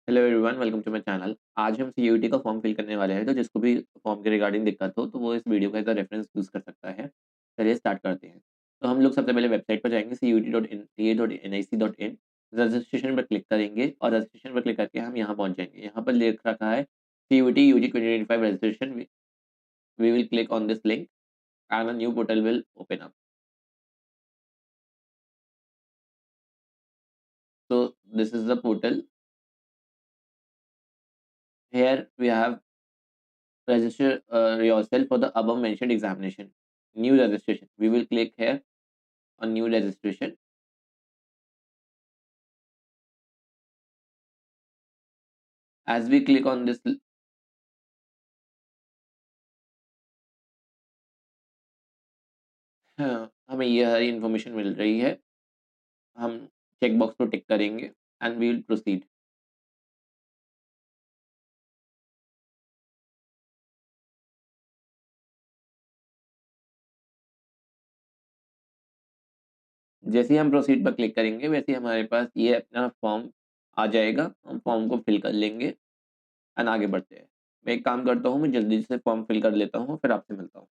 Hello everyone, welcome to my channel. आज हम CUET का फॉर्म फिल करने वाले हैं, तो जिसको भी फॉर्म के रिगार्डिंग दिक्कत हो तो वो इस वीडियो का एज अ रेफरेंस यूज़ कर सकता है। चलिए स्टार्ट करते हैं। तो हम लोग सबसे पहले वेबसाइट पर जाएंगे CUET.NTA.nic.in। रजिस्ट्रेशन पर क्लिक करेंगे और रजिस्ट्रेशन पर क्लिक करके हम यहाँ पहुँच जाएंगे। यहाँ पर लिख रखा है CUET UG 2025 registration. We will click on this link and a new portal will open up. So this is the portal. Here we have register yourself for the above mentioned examination. New registration. We will click here on new registration. As we click on this, हाँ, हमें ये सारी information मिल रही है। हम check box को टिक करेंगे and we will proceed. जैसे ही हम प्रोसीड पर क्लिक करेंगे वैसे ही हमारे पास ये अपना फॉर्म आ जाएगा। हम फॉर्म को फिल कर लेंगे एंड आगे बढ़ते हैं। मैं एक काम करता हूँ, मैं जल्दी से फॉर्म फिल कर लेता हूँ, फिर आपसे मिलता हूँ।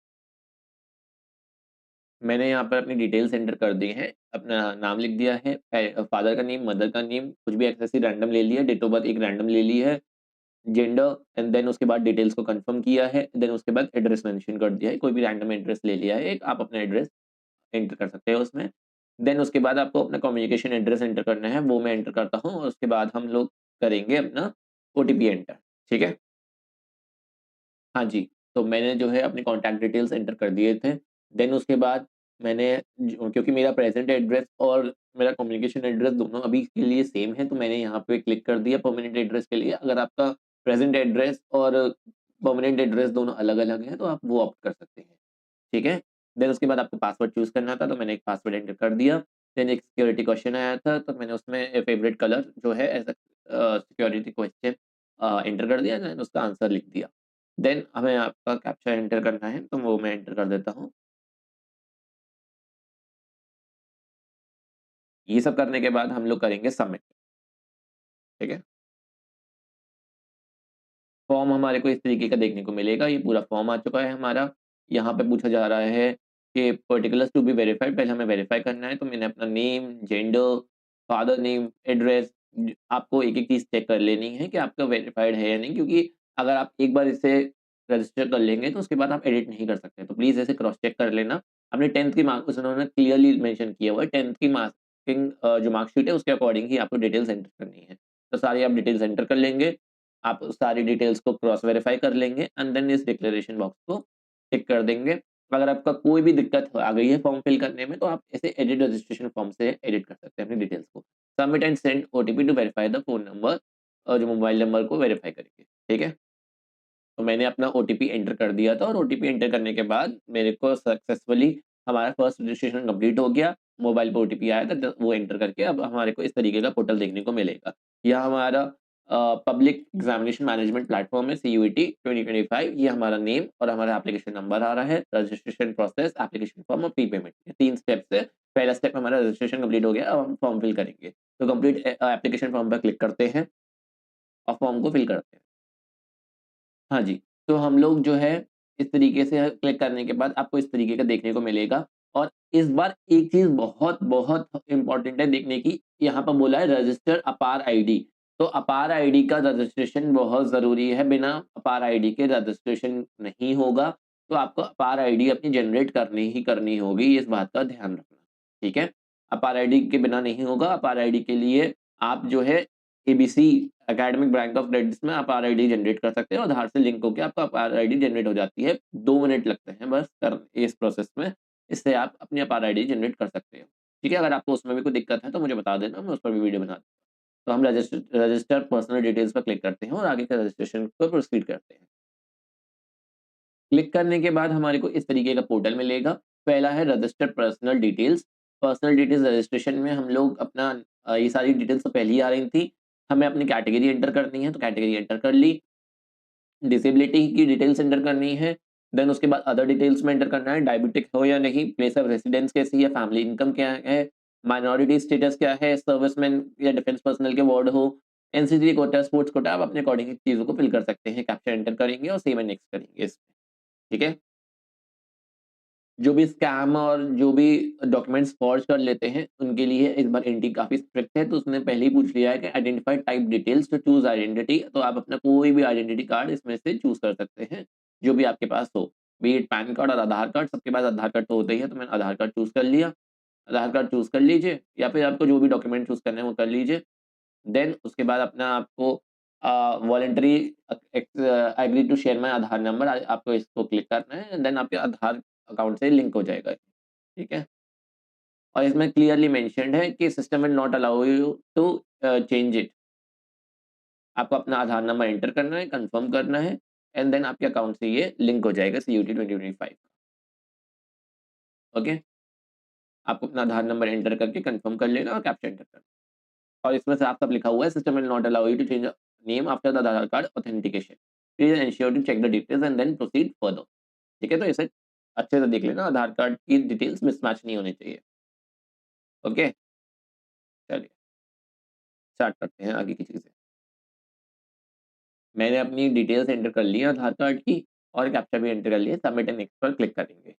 मैंने यहाँ पर अपनी डिटेल्स एंटर कर दी हैं। अपना नाम लिख दिया है, फादर का नेम, मदर का नेम, कुछ भी ऐसे रैंडम ले लिया, डेट ऑफ बर्थ एक रैंडम ले ली है, जेंडर एंड देन उसके बाद डिटेल्स को कंफर्म किया है, देन उसके बाद एड्रेस मेंशन कर दिया है। कोई भी रैंडम एड्रेस ले लिया है एक, आप अपना एड्रेस एंटर कर सकते हो उसमें। देन उसके बाद आपको अपना कम्युनिकेशन एड्रेस एंटर करना है, वो मैं एंटर करता हूँ और उसके बाद हम लोग करेंगे अपना ओटीपी एंटर। ठीक है? हाँ जी, तो मैंने जो है अपने कॉन्टैक्ट डिटेल्स एंटर कर दिए थे। देन उसके बाद मैंने क्योंकि मेरा प्रेज़ेंट एड्रेस और मेरा कम्युनिकेशन एड्रेस दोनों अभी के लिए सेम है, तो मैंने यहाँ पे क्लिक कर दिया परमानेंट एड्रेस के लिए। अगर आपका प्रेज़ेंट एड्रेस और परमानेंट एड्रेस दोनों अलग-अलग हैं, तो आप वो ऑप्ट कर सकते हैं। ठीक है? देन उसके बाद आपको पासवर्ड चूज़ करना था, तो मैंने एक पासवर्ड एंटर कर दिया। देन एक सिक्योरिटी क्वेश्चन आया था, तो मैंने उसमें फेवरेट कलर जो है as a security question enter कर दिया, देन उसका आंसर लिख दिया। देन हमें आपका कैप्चा एंटर करना है, तो वो मैं एंटर कर देता हूँ। ये सब करने के बाद हम लोग करेंगे सबमिट। ठीक है? फॉर्म हमारे को इस तरीके का देखने को मिलेगा। ये पूरा फॉर्म आ चुका है हमारा। यहाँ पे पूछा जा रहा है कि पर्टिकुलर्स टू बी वेरिफाइड, पहले हमें वेरीफाई करना है, तो मैंने अपना name, gender, father name, address, आपको एक-एक चीज़ चेक कर लेनी है कि आपका वेरिफाइड है या नहीं, क्योंकि अगर आप एक बार इसे रजिस्टर कर लेंगे तो उसके बाद आप एडिट नहीं कर सकते। तो प्लीज़ ऐसे क्रॉस चेक कर लेना। अपने 10th की मार्क्स उन्होंने क्लियरली मेंशन किया हुआ है, 10th की मार्किंग जो मार्कशीट है उसके अकॉर्डिंग ही आपको डिटेल्स एंटर करनी है। तो सारी आप डिटेल्स एंटर कर लेंगे। आप सारी डिटेल्स को क्रॉस वेरीफाई कर लेंगे एंड देन इस डिक्लेरेशन बॉक्स को टिक कर देंगे। अगर आपका कोई भी दिक्कत आ गई है फॉर्म फिल करने में, तो आप इसे एडिट रजिस्ट्रेशन फॉर्म से एडिट कर सकते हैं अपनी डिटेल्स को। Submit and send OTP to verify the phone number, और जो मोबाइल नंबर को वेरीफाई करेंगे। ठीक है? तो मैंने अपना ओटीपी एंटर कर दिया था और ओटीपी एंटर करने के बाद मेरे को सक्सेसफुली हमारा फर्स्ट रजिस्ट्रेशन कंप्लीट हो गया। मोबाइल पे ओटीपी आया था, तो वो एंटर करके अब हमारे को इस तरीके का पोर्टल देखने को मिलेगा। यह हमारा पब्लिक एग्जामिनेशन मैनेजमेंट प्लेटफॉर्म है सीयूईटी 2025। ये हमारा नेम और हमारा एप्लीकेशन नंबर आ रहा है। रजिस्ट्रेशन प्रोसेस, एप्लीकेशन फॉर्म और प्री पेमेंट, ये 3 स्टेप्स है। पहला स्टेप हमारा रजिस्ट्रेशन कंप्लीट हो गया, अब हम फॉर्म फिल करेंगे। तो कंप्लीट एप्लीकेशन फॉर्म पर क्लिक करते हैं और फॉर्म को फिल करते हैं। हाँ जी, तो हम लोग जो है इस तरीके से क्लिक करने के बाद आपको इस तरीके का देखने को मिलेगा। और इस बार एक चीज़ बहुत इम्पोर्टेंट है देखने की, यहाँ पर बोला है रजिस्टर अपार आईडी। तो अपार आईडी का रजिस्ट्रेशन बहुत ज़रूरी है, बिना अपार आईडी के रजिस्ट्रेशन नहीं होगा। तो आपको अपार आईडी अपनी जनरेट करनी होगी, इस बात का ध्यान रखना, ठीक है? अपार आईडी के बिना नहीं होगा। अपार आईडी के लिए आप जो है ABC academic bank of credits में आप आरआईडी जनरेट कर सकते हैं और आधार से लिंक होके आपका आरआईडी जनरेट हो जाती है। 2 मिनट लगते हैं बस कर इस प्रोसेस में। इससे आप अपनी आरआईडी जनरेट कर सकते हो। ठीक है? अगर आपको उसमें भी कोई दिक्कत है तो मुझे बता देना, मैं उस पर भी वीडियो बना दूँगा। तो हम रजिस्टर पर्सनल डिटेल्स पर क्लिक करते हैं और आगे का रजिस्ट्रेशन को प्रोसीड करते हैं। क्लिक करने के बाद हमारे को इस तरीके का पोर्टल मिलेगा। पहला है register personal details. Personal details registration में हम लोग अपना ये सारी डिटेल्स तो पहले ही आ रही थी। हमें अपनी कैटेगरी एंटर करनी है, तो कैटेगरी एंटर कर ली। डिसेबिलिटी की डिटेल्स एंटर करनी है। देन उसके बाद अदर डिटेल्स में एंटर करना है, डायबिटिक हो या नहीं, प्लेस ऑफ रेसिडेंस कैसी है, फैमिली इनकम क्या है, माइनॉरिटी स्टेटस क्या है, सर्विसमैन या डिफेंस पर्सनल के वार्ड हो, एनसीसी कोटा, स्पोर्ट्स कोटा, आप अपने अकॉर्डिंग चीज़ों को फिल कर सकते हैं, कैप्चा एंटर करेंगे और सेव एंड नेक्स्ट करेंगे इसमें, ठीक है? जो भी स्कैम और जो भी डॉक्यूमेंट्स फॉर्ज कर लेते हैं, उनके लिए इस बार एनटी काफ़ी स्ट्रिक्ट है, तो उसने पहले ही पूछ लिया है कि identify type details to choose identity, तो आप अपना कोई भी आइडेंटिटी कार्ड इसमें से चूज़ कर सकते हैं, जो भी आपके पास हो। बी इट पैन कार्ड और आधार कार्ड, सबके पास आधार कार्ड तो होता ही है, तो मैंने आधार कार्ड चूज़ कर लिया। आधार कार्ड चूज़ कर लीजिए या फिर आपको जो भी डॉक्यूमेंट चूज़ करने हैं, वो कर लीजिए। देन उसके बाद अपना आपको voluntary agree to share my Aadhaar number, आपको इसको क्लिक करना है, देन आपके आधार अकाउंट से लिंक हो जाएगा, ठीक है? और इसमें क्लियरली मेंशन्ड है कि system will not allow you to change it. आपको अपना आधार नंबर एंटर करना है, कंफर्म करना है एंड देन आपके अकाउंट से ये लिंक हो जाएगा सीयूटी 2025। ओके? आपको अपना आधार नंबर एंटर करके कंफर्म कर लेना और कैप्चा एंटर करना। और इसमें साफ-साफ लिखा हुआ है system will not allow you to change name after the Aadhaar card authentication. Please ensure to check the details and then proceed further. ठीक है? तो इसे अच्छे से देख लेना, आधार कार्ड की डिटेल्स मिसमैच नहीं होनी चाहिए। ओके? चलिए स्टार्ट करते हैं आगे की चीज़ें। मैंने अपनी डिटेल्स एंटर कर ली है आधार कार्ड की और कैप्चा भी एंटर कर लिया, सबमिट एंड नेक्स्ट पर क्लिक करेंगे।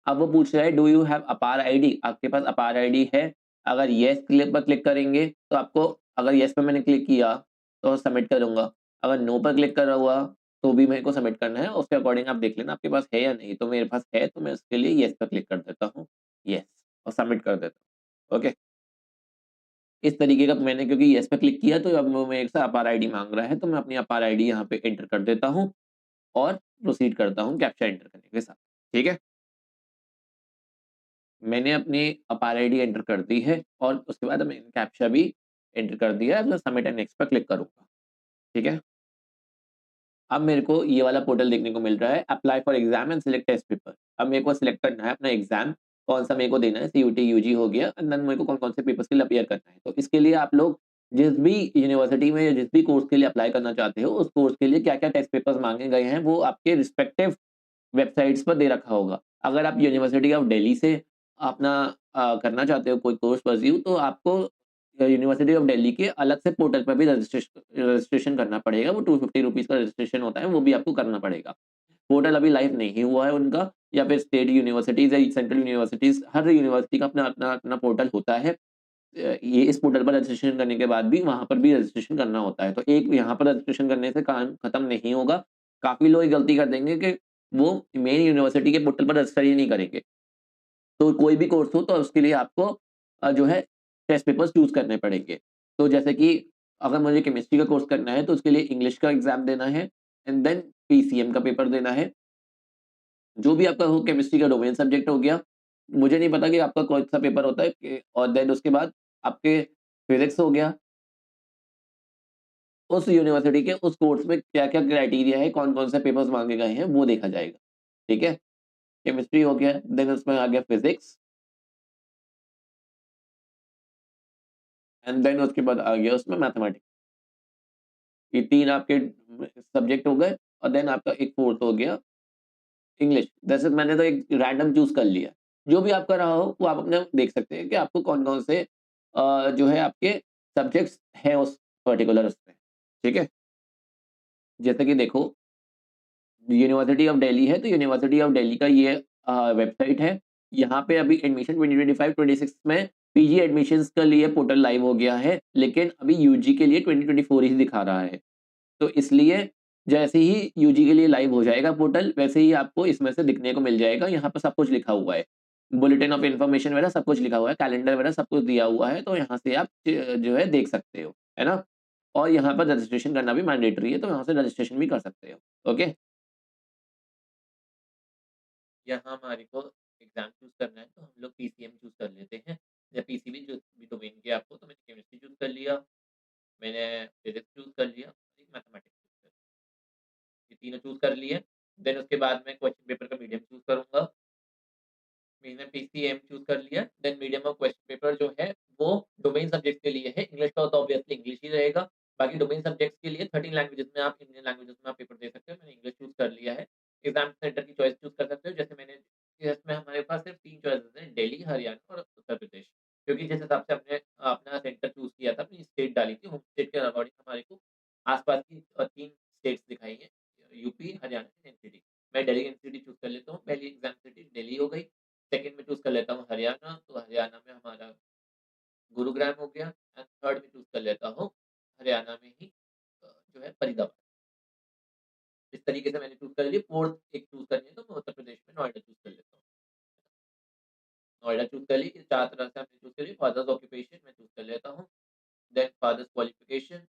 अब वो पूछ रहा है डू यू हैव अपार आईडी? आपके पास अपार आईडी है? अगर येस क्लिक पर क्लिक करेंगे तो आपको, अगर येस पे मैंने क्लिक किया तो सबमिट करूँगा। अगर नो पर क्लिक करा हुआ तो भी मेरे को सबमिट करना है, उसके अकॉर्डिंग आप देख लेना आपके पास है या नहीं। तो मेरे पास है तो मैं उसके लिए येस पर क्लिक कर देता हूँ, येस, और सबमिट कर देता हूँ। ओके? इस तरीके का मैंने क्योंकि येस पे क्लिक किया तो अब वो मेरे से अपार आईडी माँग रहा है, तो मैं अपनी अपार आईडी यहाँ पे एंटर कर देता हूँ और प्रोसीड करता हूँ कैप्चा एंटर करने के साथ। ठीक है? मैंने अपनी अपार आईडी एंटर कर दी है और उसके बाद मैंने कैप्चा भी एंटर कर दिया है, अब मैं सबमिट एंड नेक्स्ट पर क्लिक करूँगा। ठीक है? अब मेरे को ये वाला पोर्टल देखने को मिल रहा है, apply for exam and select test paper. अब मेरे को सिलेक्ट करना है अपना एग्जाम, कौन-सा मेरे को देना है, सीयूटी, यूजी हो गया एंड देन मेरे को कौन-कौन से पेपर्स के लिए अपीयर करना है। तो इसके लिए आप लोग जिस भी यूनिवर्सिटी में या जिस भी कोर्स के लिए अप्लाई करना चाहते हो, उस कोर्स के लिए क्या-क्या टेस्ट पेपर्स माँगे गए हैं, वो आपके रिस्पेक्टिव वेबसाइट्स पर दे रखा होगा। अगर आप यूनिवर्सिटी ऑफ दिल्ली से अपना करना चाहते हो कोई कोर्स परस्यू, तो आपको यूनिवर्सिटी ऑफ दिल्ली के अलग से पोर्टल पर भी रजिस्ट्रेशन करना पड़ेगा। वो ₹250 का रजिस्ट्रेशन होता है, वो भी आपको करना पड़ेगा। पोर्टल अभी लाइव नहीं हुआ है उनका, या फिर स्टेट यूनिवर्सिटीज़ या सेंट्रल यूनिवर्सिटीज़, हर यूनिवर्सिटी का अपना पोर्टल होता है। ये इस पोर्टल पर रजिस्ट्रेशन करने के बाद भी वहाँ पर भी रजिस्ट्रेशन करना होता है। तो एक यहाँ पर रजिस्ट्रेशन करने से काम खत्म नहीं होगा। काफ़ी लोग ये गलती कर देंगे कि वो मेन यूनिवर्सिटी के पोर्टल पर रजिस्टर ही नहीं करेंगे। तो कोई भी कोर्स हो तो उसके लिए आपको जो है टेस्ट पेपर्स चूज़ करने पड़ेंगे। तो जैसे कि अगर मुझे केमिस्ट्री का कोर्स करना है तो उसके लिए इंग्लिश का एग्ज़ाम देना है एंड देन पीसीएम का पेपर देना है। जो भी आपका हो, केमिस्ट्री का डोमेन सब्जेक्ट हो गया। मुझे नहीं पता कि आपका कौन-सा पेपर होता है कि, और देन उसके बाद आपके फिज़िक्स हो गया। उस यूनिवर्सिटी के उस कोर्स में क्या-क्या क्राइटेरिया है, कौन-कौन से पेपर्स माँगे गए हैं, वो देखा जाएगा। ठीक है? केमिस्ट्री हो गया, देन उसमें आ गया फिज़िक्स एंड देन उसके बाद आ गया उसमें मैथमेटिक्स। ये 3 आपके सब्जेक्ट हो गए और देन आपका एक 4th हो गया इंग्लिश। जैसे मैंने तो एक रैंडम चूज़ कर लिया। जो भी आपका रहा हो, वो आप अपने देख सकते हैं कि आपको कौन-कौन से जो है आपके सब्जेक्ट्स हैं उस पर्टिकुलर उसमें। ठीक है? जैसे कि देखो, यूनिवर्सिटी ऑफ दिल्ली है, तो यूनिवर्सिटी ऑफ दिल्ली का ये वेबसाइट है। यहाँ पे अभी एडमिशन 2025-26 में पीजी एडमिशन्स के लिए पोर्टल लाइव हो गया है, लेकिन अभी यूजी के लिए 2024 ही दिखा रहा है। तो इसलिए जैसे ही यूजी के लिए लाइव हो जाएगा पोर्टल, वैसे ही आपको इसमें से दिखने को मिल जाएगा। यहाँ पे सब कुछ लिखा हुआ है। बुलेटिन ऑफ इन्फॉर्मेशन वगैरह सब कुछ लिखा हुआ है, कैलेंडर वगैरह सब कुछ दिया हुआ है, तो यहाँ से आप जो है देख सकते हो, है ना? और यहाँ पर रजिस्ट्रेशन करना भी मैंडेटरी है, तो यहाँ से रजिस्ट्रेशन भी कर सकते हो। ओके? यहाँ हमारे को एग्ज़ाम चूज़ करना है, तो हम लोग पीसीएम चूज़ कर लेते हैं या पीसीबी जो भी डोमेन के आपको, तो मैंने केमिस्ट्री चूज़ कर लिया, मैंने फिज़िक्स चूज़ कर लिया, एक मैथमेटिक्स चूज़ कर लिया। ये तीनों चूज़ कर लिए, देन उसके बाद मैं क्वेश्चन पेपर का मीडियम चूज़ करूँगा। मैंने पीसीएम चूज़ कर लिया, then medium of question paper जो है, वो डोमेन सब्जेक्ट के लिए है। इंग्लिश का तो ऑब्वियसली इंग्लिश ही रहेगा। बाकी डोमेन सब्जेक्ट्स के लिए 13 लैंग्वेजेज़ में आप इंडियन लैंग्वेजेज़ में आप पेपर दे सकते हो। मैंने इंग्लिश चूज़ कर लिया है। एग्ज़ाम सेंटर की चॉइस चूज़ कर सकते हो, जैसे मैंने इसमें हमारे पास सिर्फ 3 चॉइसेस हैं, दिल्ली, हरियाणा और उत्तर प्रदेश। क्योंकि जिस हिसाब से हमने अपना सेंटर चूज़ किया था, अपनी स्टेट डाली थी, स्टेट के अकॉर्डिंग हमारे को आस-पास की 3 स्टेट्स दिखाई हैं, यूपी, हरियाणा, एनसीडी। मैं दिल्ली एनसीडी चूज़ कर लेता हूँ, पहली एग्ज़ाम सिटी दिल्ली हो गई, सेकंड में चूज़ कर लेता हूँ हरियाणा, तो हरियाणा में हमारा गुरुग्राम हो गया एंड थर्ड में चूज़ कर लेता हूँ हरियाणा में ही जो है फरीदाबाद। इस तरीके से मैंने चूज़ कर ली, फोर्थ एक चूज़ करनी है तो मैं उत्तर प्रदेश में नोएडा चूज़ कर लेता हूँ। नोएडा चूज़ कर ली, 4 तरह से हमने चूज़ कर ली, फादर्स ऑक्यूपेशन मैं चूज़ कर लेता हूँ, then father's qualification,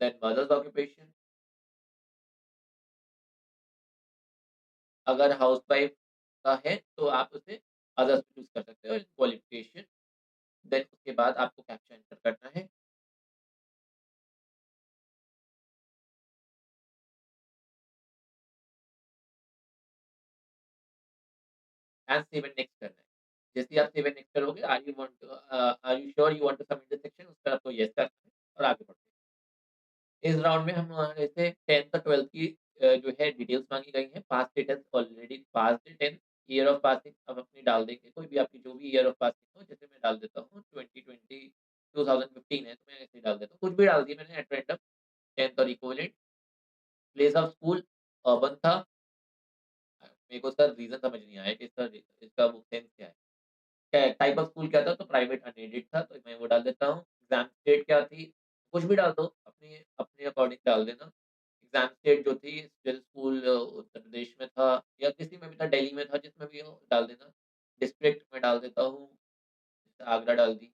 then mother's occupation. अगर हाउसवाइफ का है तो आप उसे अदर्स चूज़ कर सकते हो, क्वालिफिकेशन, देन उसके बाद आपको कैप्चा एंटर करना है एंड सेव एंड नेक्स्ट करना है। जैसे ही आप सेव एंड नेक्स्ट करोगे, are you sure you want to submit the section, उस पर आपको येस करना है और आगे बढ़ते हैं। इस राउंड में हम हमारे से 10th और 12th की जो है डिटेल्स माँगी गई हैं। पास स्टेटस ऑलरेडी पास्ड है 10th, ईयर ऑफ पासिंग अब अपनी डाल देंगे, कोई भी आपकी जो भी ईयर ऑफ पासिंग हो, जैसे मैं डाल देता हूँ 2020 2015 है तो मैं ऐसे ही डाल देता हूँ। कुछ भी डाल दिया मैंने एट रैंडम, 10th और equivalent, place of school urban था। मेरे को इसका रीज़न समझ नहीं आया कि इसका वो सेंस क्या है। क्या टाइप ऑफ स्कूल क्या था, तो प्राइवेट अनएडेड था, तो मैं वो डाल देता हूँ। एग्ज़ाम स्टेट क्या थी, कुछ भी डाल दो, अपनी अपने अकॉर्डिंग डाल देना। एग्ज़ाम स्टेट जो थी, जिस स्कूल उत्तर प्रदेश में था या किसी में भी था, दिल्ली में था, जिसमें भी हो डाल देना। डिस्ट्रिक्ट मैं डाल देता हूँ, जैसे आगरा डाल दी।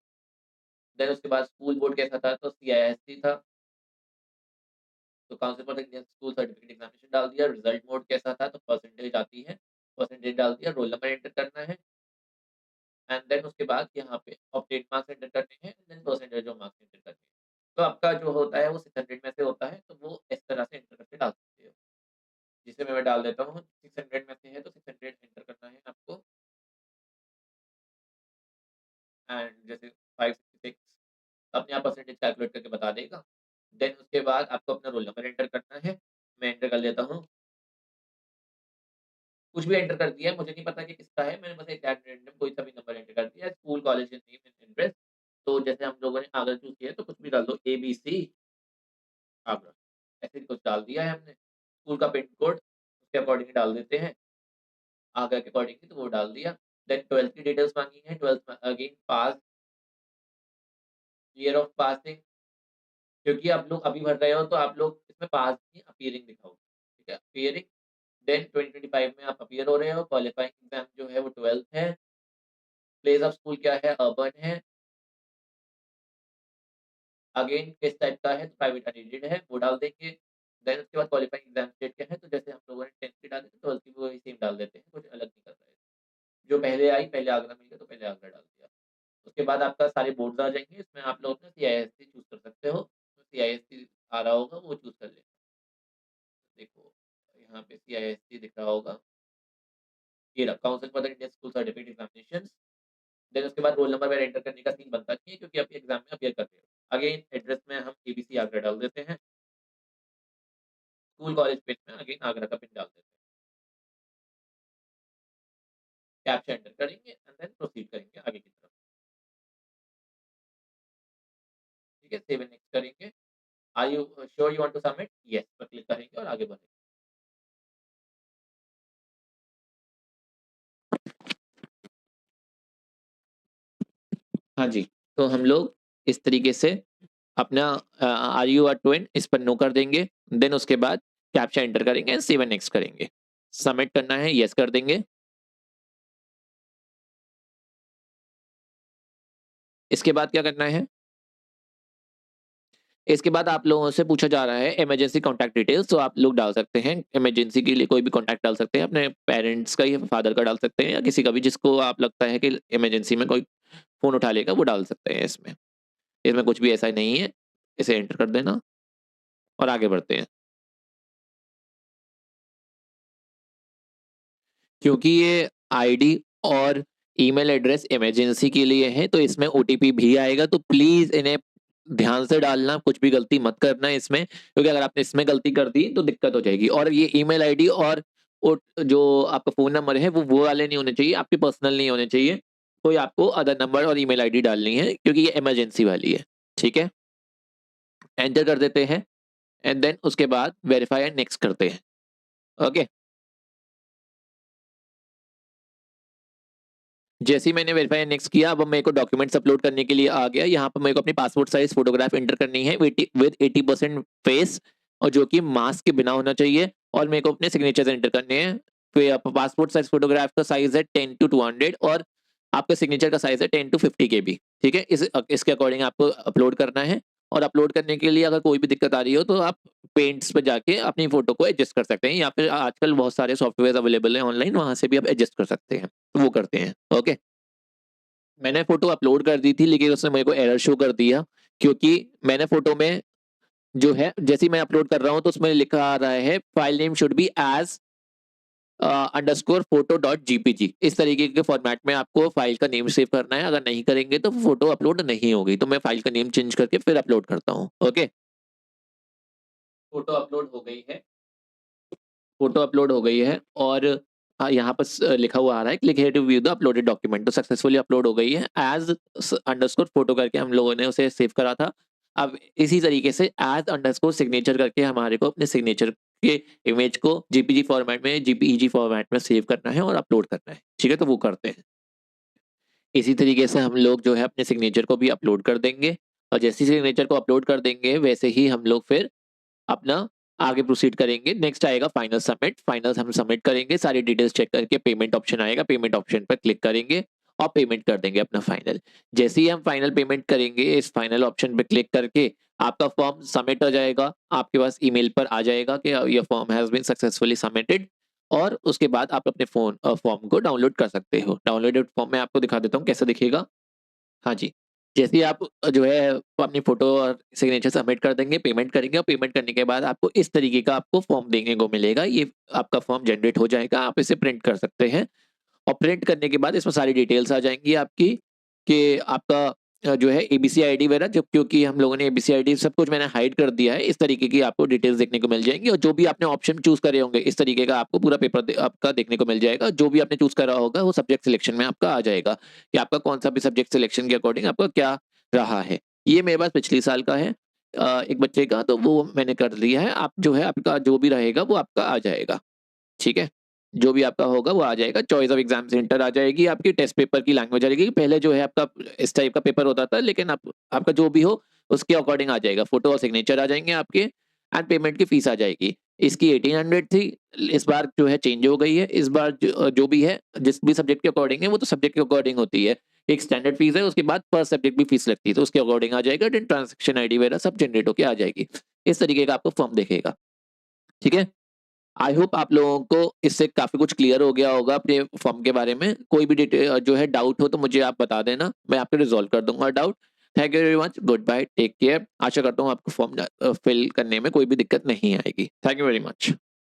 देन उसके बाद स्कूल बोर्ड कैसा था, तो सीआईएससी था, तो council for the Indian school certificate examination डाल दिया। रिज़ल्ट मोड कैसा था, तो परसेंटेज आती है, परसेंटेज डाल दिया, रोल नंबर एंटर करना है एंड देन उसके बाद यहाँ पे अपडेट मार्क्स एंटर करने हैं, then percentage of marks enter करने हैं। तो आपका जो होता है वो 600 में से होता है, तो वो इस तरह से एंटर करके डाल सकते हो। जिसे मैं डाल देता हूँ, 600 में से है तो 600 एंटर करना है आपको एंड जैसे 566 अपने आप परसेंटेज कैलकुलेट करके बता देगा। देन उसके बाद आपको अपना रोल नंबर एंटर करना है। मैं एंटर कर लेता हूँ, कुछ भी एंटर कर दिया है, मुझे नहीं पता कि किसका है, मैंने बस एक रैंडम कोई सा भी नंबर एंटर कर दिया है, school, college name and address. तो जैसे हम लोगों ने आगरा चूज़ किया है तो कुछ भी डाल दो, एबीसी आगरा, ऐसे ही कुछ डाल दिया है हमने। स्कूल का पिन कोड उसके अकॉर्डिंग डाल देते हैं, आगरा के अकॉर्डिंग तो वो डाल दिया। देन 12th की डिटेल्स माँगी है, 12th में again pass, year of passing, क्योंकि आप लोग अभी भर रहे हो तो आप लोग इसमें पास नहीं अपीयरिंग दिखाओगे, ठीक है? अपीयरिंग, देन 2025 में आप अपीयर हो रहे हो, क्वालिफाइंग एग्ज़ाम जो है वो 12th है, प्लेस ऑफ स्कूल क्या है, अर्बन है, अगेन किस टाइप का है, तो प्राइवेट अनएडेड है, वो डाल देंगे। देन उसके बाद क्वालिफाइंग एग्ज़ाम स्टेट क्या है, तो जैसे हम लोगों ने 10th की डाली थी, 12th की भी वही सेम डाल देते हैं, कुछ अलग नहीं कर रहे हैं। जो पहले आई, पहले आगरा मिल गया तो पहले आगरा डाल दिया। उसके बाद आपका सारे बोर्ड्स आ जाएँगे, इसमें आप लोग अपना सीआईएससी चूज़ कर सकते हो, तो सीआईएससी आ रहा होगा वो चूज़ कर लेना। देखो, यहाँ पे सीआईएससी दिख रहा होगा, ये रहा council for the Indian school certificate examinations. Then उसके बाद रोल नंबर वगैरह एंटर करने का सीन बनता नहीं है क्योंकि आप एग्ज़ाम में अपीयर कर रहे हो। अगेन एड्रेस में हम एबीसी आगरा डाल देते हैं, स्कूल कॉलेज पिन में अगेन आगरा का पिन डाल देते हैं। कैप्चा एंटर करेंगे एंड देन प्रोसीड करेंगे आगे की तरफ। ठीक है, सेव एंड नेक्स्ट करेंगे। Are you sure you want to submit? Yes पर क्लिक करेंगे और आगे बढ़ेंगे। हाँ जी, तो हम लोग इस तरीके से अपना आर यू अ ट्विन इस पर नो कर देंगे, देन उसके बाद कैप्चा एंटर करेंगे एंड सेव एंड नेक्स्ट करेंगे। सबमिट करना है, येस कर देंगे। इसके बाद क्या करना है? इसके बाद आप लोगों से पूछा जा रहा है इमरजेंसी कॉन्टैक्ट डिटेल्स, तो आप लोग डाल सकते हैं। इमरजेंसी के लिए कोई भी कॉन्टैक्ट डाल सकते हैं, अपने पेरेंट्स का या फादर का डाल सकते हैं या किसी का भी जिसको आप लगता है कि इमरजेंसी में कोई फ़ोन उठा लेगा, वो डाल सकते हैं इसमें। इसमें कुछ भी ऐसा नहीं है, इसे एंटर कर देना और आगे बढ़ते हैं। क्योंकि ये आईडी और ईमेल एड्रेस इमरजेंसी के लिए है, तो इसमें ओटीपी भी आएगा, तो प्लीज़ इन्हें ध्यान से डालना, कुछ भी गलती मत करना इसमें, क्योंकि अगर आपने इसमें गलती कर दी तो दिक्कत हो जाएगी। और ये ईमेल आईडी और जो आपका फ़ोन नंबर है वो वाले नहीं होने चाहिए, आपके पर्सनल नहीं होने चाहिए। कोई आपको अदर नंबर और ईमेल आईडी डालनी है क्योंकि ये इमरजेंसी वाली है, ठीक है? एंटर कर देते हैं एंड देन उसके बाद वेरीफाई एंड नेक्स्ट करते हैं। ओके, जैसे ही मैंने वेरीफाई एंड नेक्स्ट किया, अब मेरे को डॉक्यूमेंट्स अपलोड करने के लिए आ गया। यहाँ पर मेरे को अपनी पासपोर्ट साइज फोटोग्राफ एंटर करनी है विद 80% फेस, और जो कि मास्क के बिना होना चाहिए, और मेरे को अपने सिग्नेचर्स एंटर करने हैं। फिर पासपोर्ट साइज फोटोग्राफ का साइज है 10 to 200 और आपका सिग्नेचर का साइज है 10 to 50 KB। ठीक है, इसके अकॉर्डिंग आपको अपलोड करना है। और अपलोड करने के लिए अगर कोई भी दिक्कत आ रही हो तो आप पेंट्स पे जाके अपनी फोटो को एडजस्ट कर सकते हैं, या फिर आजकल बहुत सारे सॉफ्टवेयर अवेलेबल हैं ऑनलाइन, वहां से भी आप एडजस्ट कर सकते हैं, तो वो करते हैं। ओके, मैंने फ़ोटो अपलोड कर दी थी, लेकिन उसने मेरे को एरर शो कर दिया, क्योंकि मैंने फ़ोटो में जो है, जैसे ही मैं अपलोड कर रहा हूँ तो उसमें लिखा आ रहा है file name should be as underscore photo dot GPG. इस तरीके के फॉर्मेट में आपको फाइल का नेम सेव करना है। अगर नहीं करेंगे तो फ़ोटो अपलोड नहीं होगी। तो मैं फाइल का नेम चेंज करके फिर अपलोड करता हूँ। ओके, फ़ोटो अपलोड हो गई है। फ़ोटो अपलोड हो गई है और यहाँ पर लिखा हुआ आ रहा है click here to view the uploaded document. तो सक्सेसफुली अपलोड हो गई है। एज़ अंडरस्कोर फोटो करके हम लोगों ने उसे सेव करा था। अब इसी तरीके से एज़ अंडरस्कोर सिग्नेचर करके हमारे को अपने सिग्नेचर के इमेज को जेपीजी फॉर्मेट में, जेपीईजी फॉर्मेट में सेव करना है और अपलोड करना है। ठीक है, तो वो करते हैं। इसी तरीके से हम लोग जो है अपने सिग्नेचर को भी अपलोड कर देंगे, और जैसे ही सिग्नेचर को अपलोड कर देंगे वैसे ही हम लोग फिर अपना आगे प्रोसीड करेंगे। नेक्स्ट आएगा फाइनल सबमिट। फाइनल हम सबमिट करेंगे, सारी डिटेल्स चेक करके पेमेंट ऑप्शन आएगा, पेमेंट ऑप्शन पर क्लिक करेंगे और पेमेंट कर देंगे अपना फाइनल। जैसे ही हम फाइनल पेमेंट करेंगे, इस फाइनल ऑप्शन पे क्लिक करके आपका फॉर्म सबमिट हो जाएगा। आपके पास ईमेल पर आ जाएगा कि your form has been successfully submitted, और उसके बाद आप अपने फॉर्म को डाउनलोड कर सकते हो। डाउनलोडेड फॉर्म मैं आपको दिखा देता हूँ कैसे दिखेगा। हाँ जी। जैसे ही आप जो है अपनी फ़ोटो और सिग्नेचर सबमिट कर देंगे, पेमेंट करेंगे, और पेमेंट करने के बाद आपको इस तरीके का आपको फ़ॉर्म देखने को मिलेगा। ये आपका फ़ॉर्म जनरेट हो जाएगा, आप इसे प्रिंट कर सकते हैं। और प्रिंट करने के बाद इसमें सारी डिटेल्स आ जाएँगी आपकी, कि आपका जो है एबीसी आईडी वगैरह, जब क्योंकि हम लोगों ने एबीसी आईडी सब कुछ मैंने हाइड कर दिया है। इस तरीके की आपको डिटेल्स देखने को मिल जाएँगी, और जो भी आपने ऑप्शन चूज़ करे होंगे, इस तरीके का आपको पूरा पेपर आपका देखने को मिल जाएगा। जो भी आपने चूज़ करा होगा वो सब्जेक्ट सिलेक्शन में आपका आ जाएगा, कि आपका कौन-सा भी सब्जेक्ट सिलेक्शन के अकॉर्डिंग आपका क्या रहा है। ये मेरे पास पिछले साल का है, एक बच्चे का, तो वो मैंने कर लिया है। आप जो है आपका जो भी रहेगा वो आपका आ जाएगा। ठीक है? जो भी आपका होगा वो आ जाएगा। चॉइस ऑफ एग्ज़ाम सेंटर आ जाएगी, आपकी टेस्ट पेपर की लैंग्वेज आ जाएगी। पहले जो है आपका इस टाइप का पेपर होता था, लेकिन अब आपका जो भी हो उसके अकॉर्डिंग आ जाएगा। फ़ोटो और सिग्नेचर आ जाएँगे आपके, एंड पेमेंट की फ़ीस आ जाएगी। इसकी 1800 थी, इस बार जो है चेंज हो गई है। इस बार जो भी है, जिस भी सब्जेक्ट के अकॉर्डिंग है, वो तो सब्जेक्ट के अकॉर्डिंग होती है। एक स्टैंडर्ड फ़ीस है, उसके बाद पर सब्जेक्ट भी फ़ीस लगती है, तो उसके अकॉर्डिंग आ जाएगा। देन ट्रांज़ैक्शन आईडी वगैरह सब जनरेट होके आ जाएगी। इस तरीके का आपको फॉर्म दिखेगा। ठीक है? आई होप आप लोगों को इससे काफ़ी कुछ क्लियर हो गया होगा अपने फॉर्म के बारे में। कोई भी जो है डाउट हो तो मुझे आप बता देना, मैं आपको रिज़ॉल्व कर दूँगा doubt. Thank you very much, good bye, take care. आशा करता हूँ आपको फॉर्म फिल करने में कोई भी दिक्कत नहीं आएगी। Thank you very much.